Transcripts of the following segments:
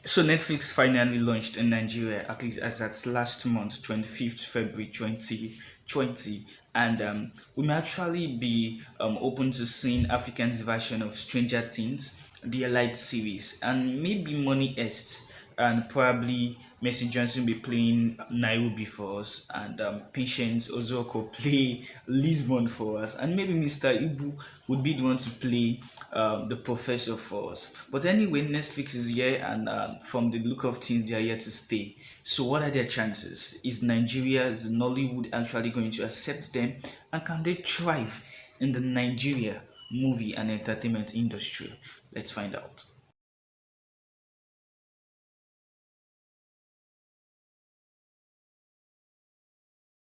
So Netflix finally launched in Nigeria, at least as at last month, 25th February 2020. And we may actually be open to seeing African's version of Stranger Things, the Elite series, and maybe Money Est. And probably Messi Johnson be playing Nairobi for us, and Patience Ozoko play Lisbon for us, and maybe Mr. Ibu would be the one to play the professor for us. But anyway, Netflix is here, and from the look of things, they are here to stay. So, what are their chances? Is Nigeria, is Nollywood actually going to accept them, and can they thrive in the Nigeria movie and entertainment industry? Let's find out.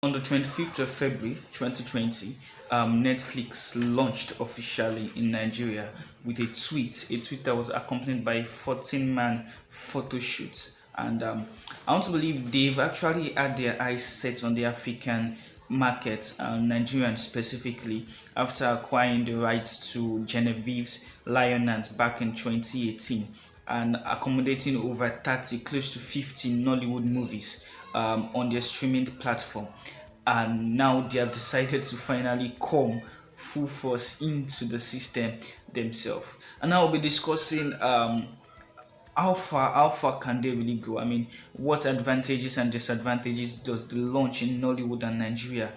On the 25th of February 2020, Netflix launched officially in Nigeria with a tweet that was accompanied by a 14-man photo shoot. And I want to believe they've actually had their eyes set on the African market, Nigerian specifically, after acquiring the rights to Genevieve's Lioness back in 2018 and accommodating over 30, close to 50 Nollywood movies on their streaming platform. And now they have decided to finally come full force into the system themselves. And now we'll be discussing how far can they really go? I mean, what advantages and disadvantages does the launch in Nollywood and Nigeria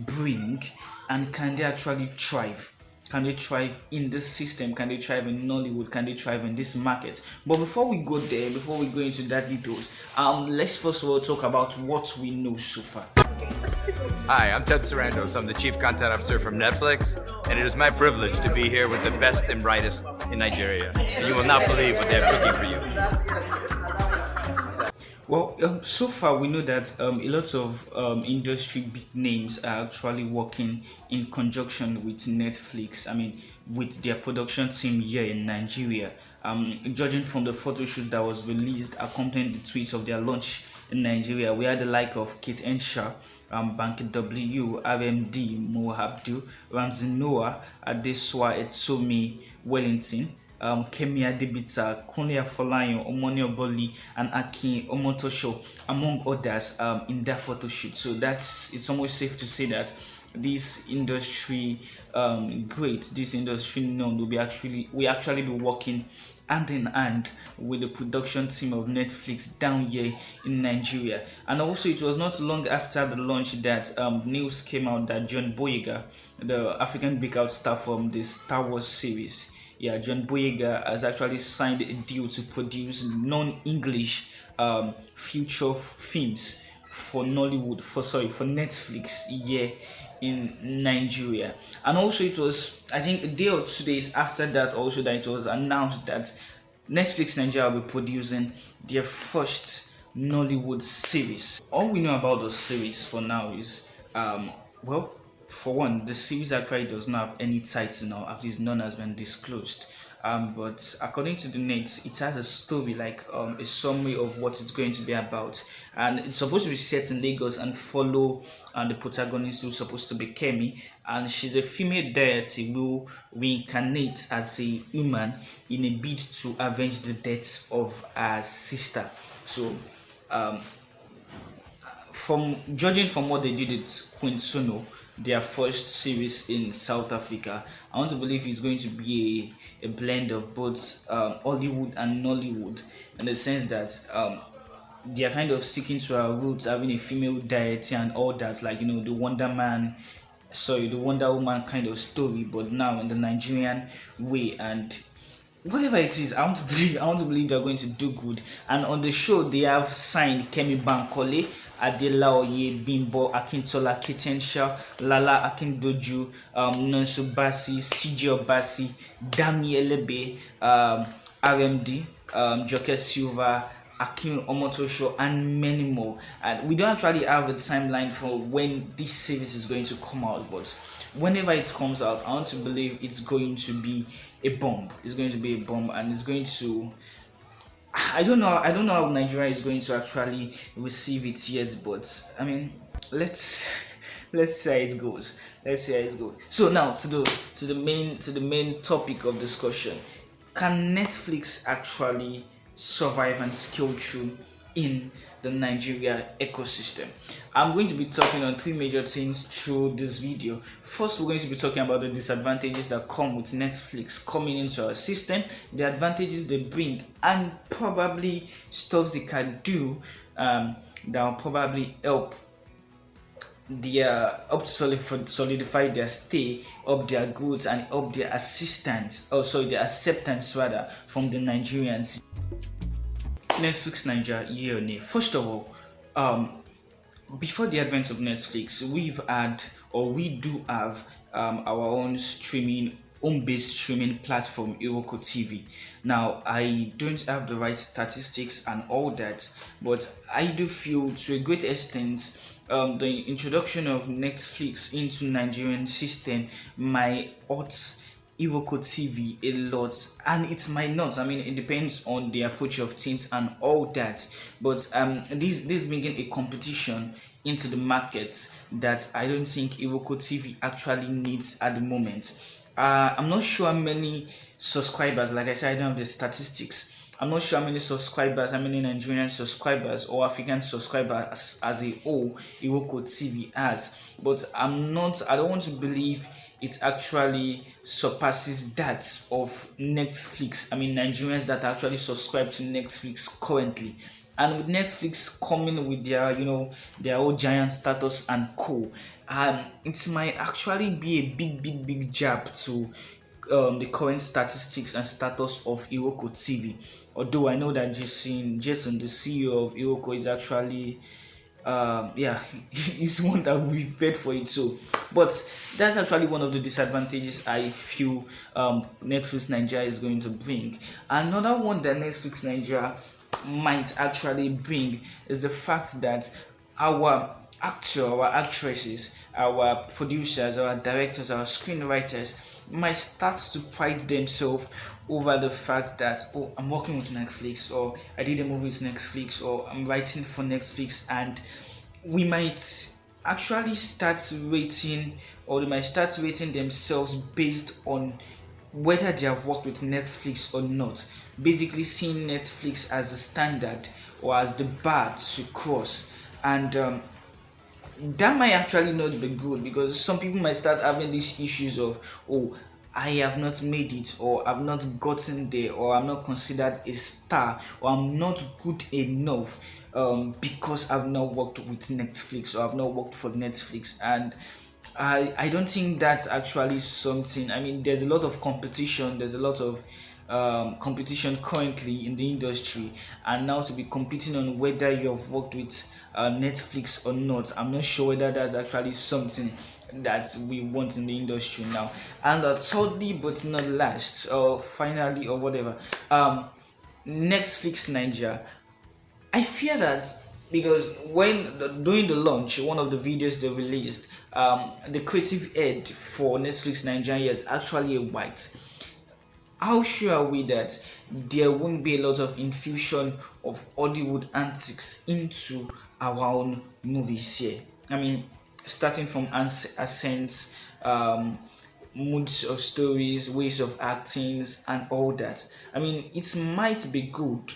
bring, and can they actually thrive? Can they thrive in this system? Can they thrive in Nollywood? Can they thrive in this market? But before we go there, before we go into that details, let's first of all talk about what we know so far. Hi, I'm Ted Sarandos. I'm the Chief Content Officer from Netflix, and it is my privilege to be here with the best and brightest in Nigeria. And you will not believe what they have cooking for you. Well, so far we know that a lot of industry big names are actually working in conjunction with Netflix. I mean, with their production team here in Nigeria. Judging from the photo shoot that was released accompanying the tweets of their launch in Nigeria, we had the like of Kate Ensha, Banky W, RMD, Mo Abdul, Ramsey Noah, Adeswa Etsomi, Wellington, Kemi Adebita, Kunle Afolayan, Omoni Oboli, and Akin Omotosho, among others, in that photo shoot. So it's almost safe to say that this industry great, this industry known will be actually be working hand in hand with the production team of Netflix down here in Nigeria. And also, it was not long after the launch that news came out that John Boyega, the African breakout star from the Star Wars series, yeah, John Boyega has actually signed a deal to produce non-English feature films for Nollywood, for Netflix here in Nigeria. And also, it was, I think, a day or 2 days after that also that it was announced that Netflix Naija will be producing their first Nollywood series. All we know about the series for now is, well, for one, the series actually does not have any title now, at least none has been disclosed. But according to the net, it has a story, like a summary of what it's going to be about, and it's supposed to be set in Lagos and follow the protagonist, who's supposed to be Kemi, and she's a female deity who reincarnates as a human in a bid to avenge the death of her sister. So, um, from judging from what they did with Queen Suno, their first series in South Africa, I want to believe it's going to be a blend of both Hollywood and Nollywood, in the sense that they are kind of sticking to our roots, having a female deity and all that, like the Wonder Man, sorry, the Wonder Woman kind of story, but now in the Nigerian way. And whatever it is, I want to believe they're going to do good. And on the show, they have signed Kemi Bankole, Adelaoye, Bimbo Akintola, Kitensha, Lala Akindoju, Nonso Basi, CJ Obasi, Dami Elebe, RMD, Joke Silva, Akim Omotosho, and many more. And we don't actually have a timeline for when this series is going to come out, but whenever it comes out, I want to believe it's going to be a bomb. It's going to be a bomb, and it's going to. I don't know. I don't know how Nigeria is going to actually receive it yet, but I mean, let's let's see how it goes. Let's see how it goes. So now to the main topic of discussion: can Netflix actually survive and scale through in the Nigeria ecosystem. I'm going to be talking on three major things through this video. First, we're going to be talking about the disadvantages that come with Netflix coming into our system, the advantages they bring, and probably stuff they can do that will probably help to solidify their stay, up their growth, and up their assistance, oh sorry, their acceptance rather from the Nigerians. Netflix Naija year on year. First of all, before the advent of Netflix, we do have our own home-based streaming platform, Iroko TV. Now, I don't have the right statistics and all that, but I do feel to a great extent the introduction of Netflix into Nigerian system might hurt Iroko TV a lot, and it might not. I mean, it depends on the approach of things and all that. But this bringing a competition into the market that I don't think Iroko TV actually needs at the moment. I'm not sure how many subscribers. Like I said, I don't have the statistics. I'm not sure how many subscribers, how many Nigerian subscribers or African subscribers as a whole Iroko TV has. But I don't want to believe it actually surpasses that of Netflix. I mean, Nigerians that actually subscribe to Netflix currently. And with Netflix coming with their old giant status and co, it might actually be a big jab to the current statistics and status of Iroko TV. Although I know that Jason, the CEO of Iroko, is actually yeah, he's one that we paid for it. So, but that's actually one of the disadvantages I feel Netflix Nigeria is going to bring. Another one that Netflix Nigeria might actually bring is the fact that our actresses, our producers, our directors, our screenwriters might start to pride themselves over the fact that, oh, I'm working with Netflix, or I did a movie with Netflix, or I'm writing for Netflix, and we might actually start rating, or they might start rating themselves based on whether they have worked with Netflix or not. Basically, seeing Netflix as a standard or as the bar to cross, and that might actually not be good, because some people might start having these issues of, oh, I have not made it, or I've not gotten there, or I'm not considered a star, or I'm not good enough because I've not worked with Netflix, or I've not worked for Netflix. And I don't think that's actually something. I mean, there's a lot of competition, there's a lot of competition currently in the industry, and now to be competing on whether you have worked with Netflix or not, I'm not sure whether that's actually something that we want in the industry now. And thirdly, but not last, or finally, or whatever, Netflix Nigeria. I fear that, because during the launch, one of the videos they released, the creative head for Netflix Nigeria is actually a white. How sure are we that there won't be a lot of infusion of Hollywood antics into our own movies here? I mean, starting from accents, moods of stories, ways of acting, and all that. I mean, it might be good,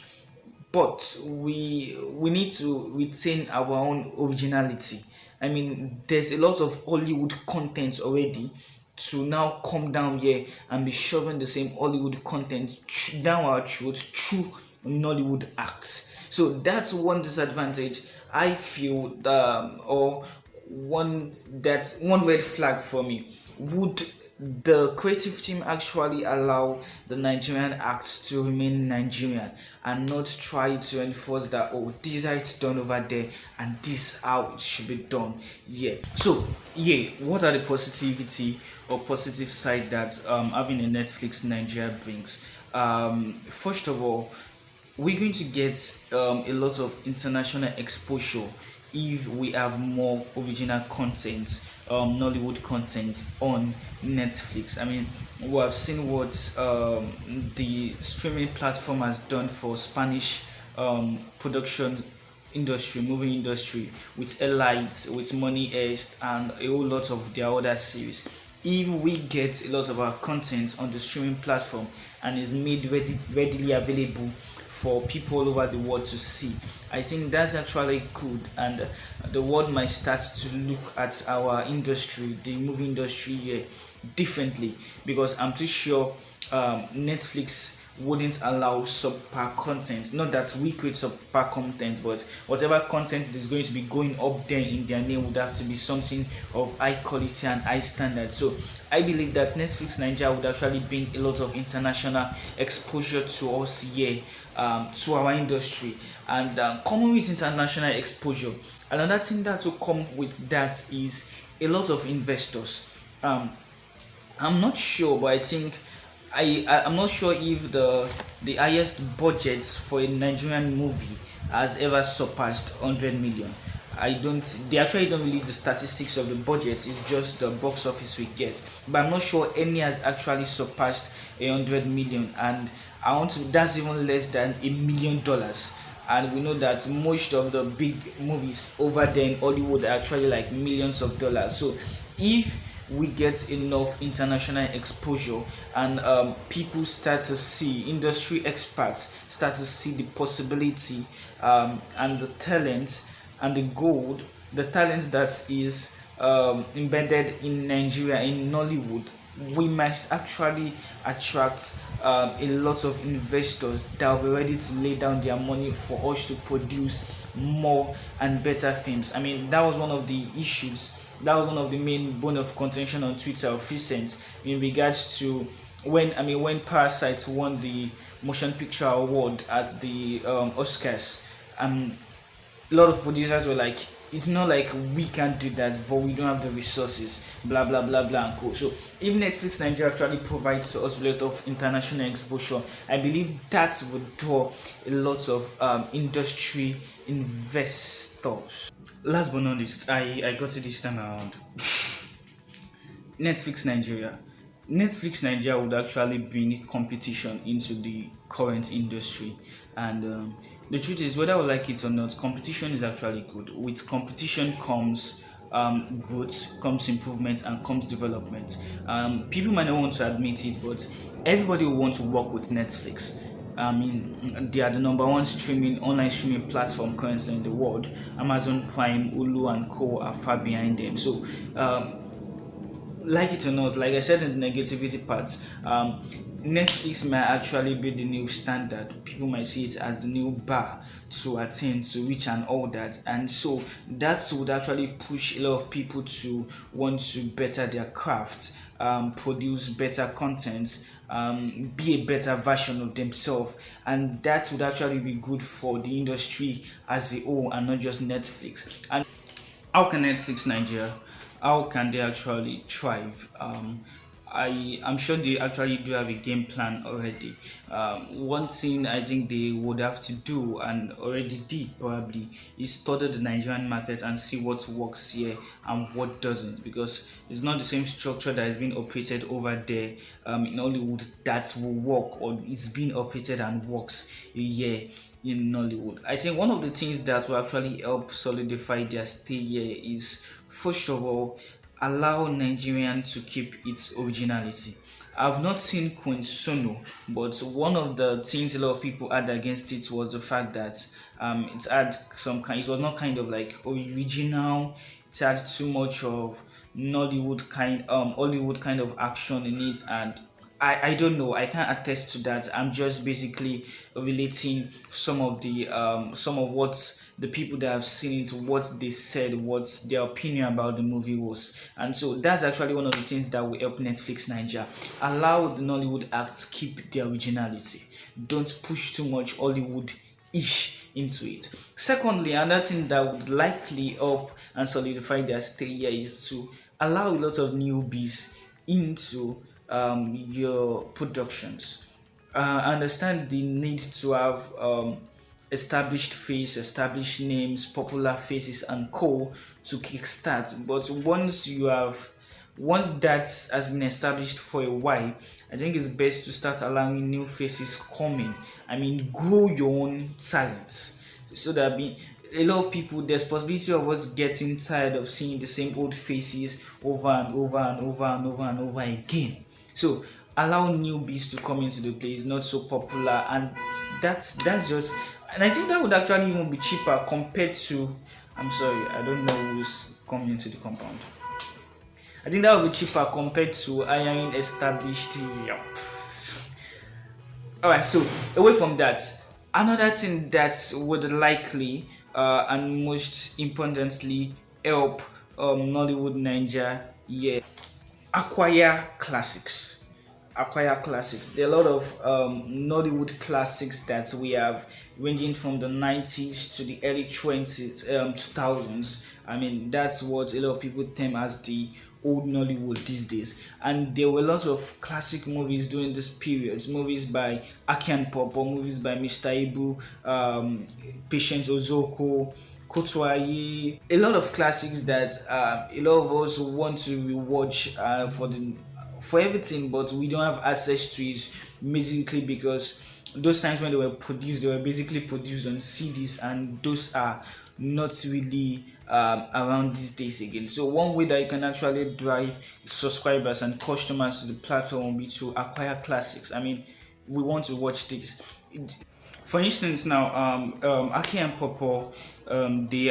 but we need to retain our own originality. I mean, there's a lot of Hollywood content already. To now come down here and be shoving the same Hollywood content down our throats through Nollywood acts. So that's one disadvantage I feel, or one red flag for me. Would the creative team actually allow the Nigerian acts to remain Nigerian, and not try to enforce that, oh, this how it's done over there and this how it should be done? Yeah. So yeah, what are the positivity or positive side that having a Netflix Nigeria brings? First of all, we're going to get a lot of international exposure if we have more original content, Nollywood content on Netflix. I mean, we have seen what the streaming platform has done for Spanish production industry, movie industry, with Elite, with Money Heist, and a whole lot of their other series. If we get a lot of our content on the streaming platform and is made readily available for people all over the world to see. I think that's actually good, and the world might start to look at our industry, the movie industry here, differently, because I'm too sure Netflix wouldn't allow subpar content. Not that we create subpar content, but whatever content is going to be going up there in their name would have to be something of high quality and high standard. So I believe that Netflix Naija would actually bring a lot of international exposure to us here, to our industry, and coming with international exposure. Another thing that will come with that is a lot of investors. Um, I'm not sure, but I think I'm not sure if the highest budget for a Nigerian movie has ever surpassed 100 million. I don't. They actually don't release the statistics of the budget. It's just the box office we get. But I'm not sure any has actually surpassed 100 million, and I want to. That's even less than $1 million. And we know that most of the big movies over there in Hollywood are actually like millions of dollars. So if we get enough international exposure, and people start to see, industry experts start to see the possibility, and the talent and the gold, the talent that is embedded in Nigeria, in Nollywood, we might actually attract a lot of investors that will be ready to lay down their money for us to produce more and better films. I mean, that was one of the issues. That was one of the main bone of contention on Twitter of recent, in regards to when Parasite won the Motion Picture Award at the Oscars. A lot of producers were like, it's not like we can't do that, but we don't have the resources, blah blah blah blah and co. So if Netflix Nigeria actually provides us with a lot of international exposure, I believe that would draw a lot of industry investors. Last but not least, I got it this time around. Netflix Nigeria. Netflix Nigeria would actually bring competition into the current industry, and the truth is, whether we like it or not, competition is actually good. With competition comes growth, comes improvement, and comes development. People might not want to admit it, but everybody will want to work with Netflix. I mean, they are the number one online streaming platform currently in the world. Amazon Prime, Hulu, and Co are far behind them. So, like it or not, like I said in the negativity parts, Netflix might actually be the new standard. People might see it as the new bar to attain, to reach, and all that. And so that would actually push a lot of people to want to better their craft, produce better content, be a better version of themselves, and that would actually be good for the industry as a whole, and not just Netflix. And how can Netflix Nigeria, how can they actually thrive? I'm sure they actually do have a game plan already. One thing I think they would have to do, and already did probably, is study the Nigerian market and see what works here and what doesn't, because it's not the same structure that is being operated over there in Hollywood that will work, or it's being operated and works here in Nollywood. I think one of the things that will actually help solidify their stay here is, first of all, allow Nigerian to keep its originality. I've not seen Queen Sono, but one of the things a lot of people had against it was the fact that it had it was not kind of like original. It had too much of Hollywood kind of action in it, and I don't know. I can't attest to that. I'm just basically relating some of what the people that have seen it, what they said, what their opinion about the movie was. And so that's actually one of the things that will help Netflix Nigeria. Allow the Nollywood acts keep their originality. Don't push too much Hollywood-ish into it. Secondly, another thing that would likely help and solidify their stay here is to allow a lot of newbies into your productions. I understand the need to have established face, established names, popular faces, and co to kickstart. But once that has been established for a while, I think it's best to start allowing new faces coming. I mean, grow your own talent, so that a lot of people, there's possibility of us getting tired of seeing the same old faces over and over and over and over and over again. So allow newbies to come into the place, not so popular, and That's just, and I think that would actually even be cheaper compared to. I'm sorry, I don't know who's coming into the compound. I think that would be cheaper compared to hiring established. Yup. All right. So away from that, another thing that would likely and most importantly help Nollywood Nigeria, yeah, acquire classics. There are a lot of Nollywood classics that we have, ranging from the 90s to the early 2000s. I mean, that's what a lot of people term as the old Nollywood these days. And there were lots of classic movies during this period. Movies by Aki and Popo, movies by Mr. Ibu, Patience Ozoko, Kotwaye, a lot of classics that a lot of us want to rewatch for everything, but we don't have access to it basically because those times when they were basically produced on CDs, and those are not really around these days again. So one way that you can actually drive subscribers and customers to the platform will be to acquire classics. I mean, we want to watch this. For instance, now Aki and Popo, they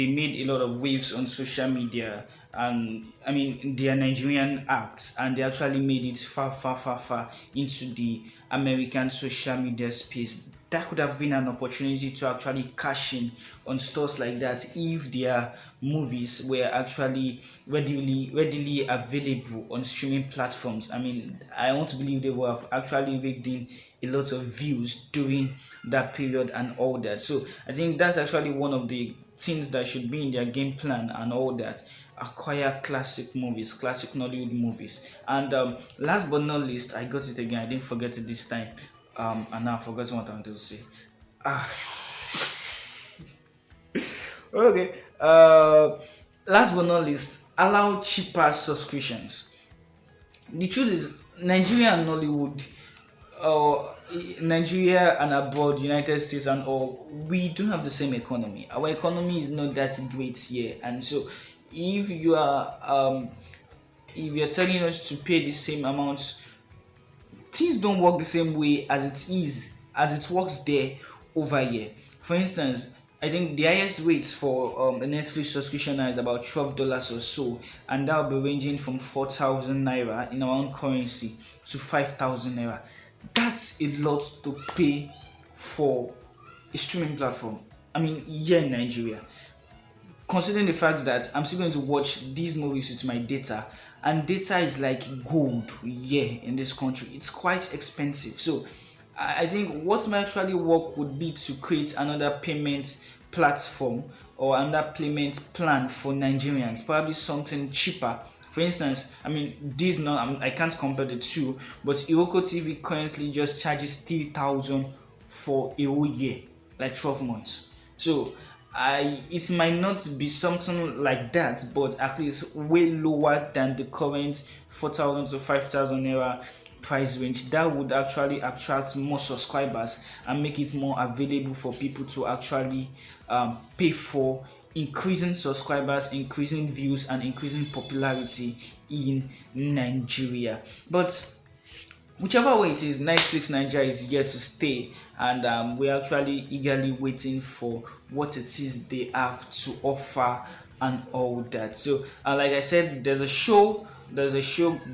made a lot of waves on social media, and I mean they are Nigerian acts, and they actually made it far into the American social media space. That could have been an opportunity to actually cash in on stores like that if their movies were actually readily available on streaming platforms. I mean, I want to believe they would have actually raked in a lot of views during that period and all that. So I think that's actually one of the things that should be in their game plan and all that. Acquire classic movies, classic Nollywood movies. And last but not least, I got it again. I didn't forget it this time. And now I forgot what I wanted to say. Ah, okay. Last but not least, allow cheaper subscriptions. The truth is, Nigeria and Nollywood, Nigeria and abroad, United States and all, we don't have the same economy. Our economy is not that great here, and so if you are if you're telling us to pay the same amount, things don't work the same way as it works there over here. For instance, I think the highest rates for a Netflix subscription now is about $12 or so, and that will be ranging from 4,000 naira in our own currency to 5,000 naira. That's a lot to pay for a streaming platform. I mean, here in Nigeria, considering the fact that I'm still going to watch these movies with my data, and data is like gold here in this country. It's quite expensive. So I think what might actually work would be to create another payment platform or another payment plan for Nigerians, probably something cheaper. For instance, I mean, this now I can't compare the two, but Iroko TV currently just charges 3,000 for a whole year, like 12 months. So it might not be something like that, but at least way lower than the current 4,000 to 5,000 naira price range. That would actually attract more subscribers and make it more available for people to actually pay for, increasing subscribers, increasing views, and increasing popularity in Nigeria. But whichever way it is, Netflix Naija is here to stay, and we're actually eagerly waiting for what it is they have to offer and all that. So, like I said, there's a show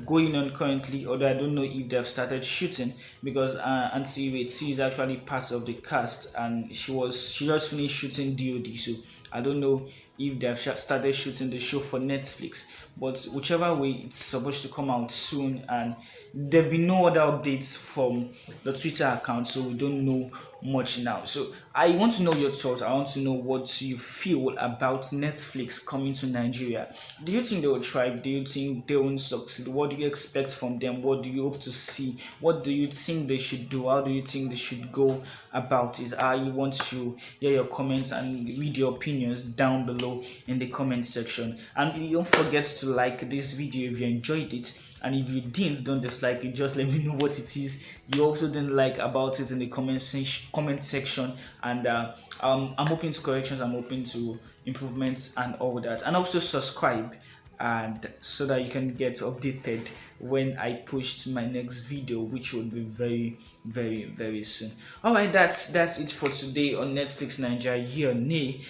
going on currently, although I don't know if they've started shooting because Auntie Rate is actually part of the cast, and she just finished shooting DOD. So I don't know if they've started shooting the show for Netflix, but whichever way, it's supposed to come out soon, and there've been no other updates from the Twitter account, so we don't know much now. So I want to know your thoughts. I want to know what you feel about Netflix coming to Nigeria. Do you think they will thrive? Do you think they won't succeed? What do you expect from them? What do you hope to see? What do you think they should do? How do you think they should go about it? I want to hear your comments and read your opinions down below in the comment section. And don't forget to like this video if you enjoyed it. And if you didn't, don't dislike it. Just let me know what it is you also didn't like about it in the comment section. And I'm open to corrections. I'm open to improvements and all that. And also subscribe. and so that you can get updated when I post my next video, which will be very, very, very soon. All right, that's it for today on Netflix Naija here. Nay,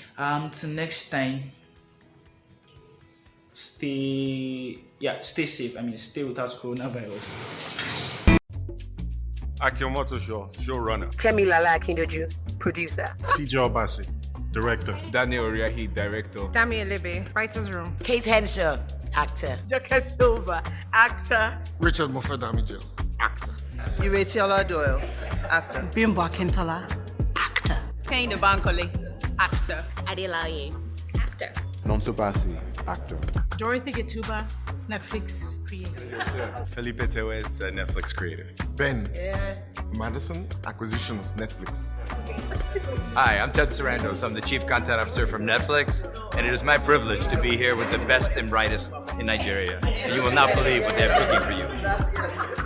till next time, stay safe. I mean, stay without coronavirus. Akimoto Shaw, showrunner. Kemi Lala Akindoju, producer. CJ Obasi, director. Daniel Oriahi, director. Dami Elebe, writer's room. Kate Henshaw, actor. Joke Silva, actor. Richard Mofedamijel, actor. Iretiola Doyle, actor. Bimbo Akintola, actor. Kehinde Bankole, actor. Adelaye, actor. Nonso Basi, actor. Dorothy Getuba, Netflix creator. Felipe Tewes, Netflix creative. Ben. Madison, acquisitions, Netflix. Hi, I'm Ted Sarandos. I'm the Chief Content Officer from Netflix, and it is my privilege to be here with the best and brightest in Nigeria. And you will not believe what they have cooking for you.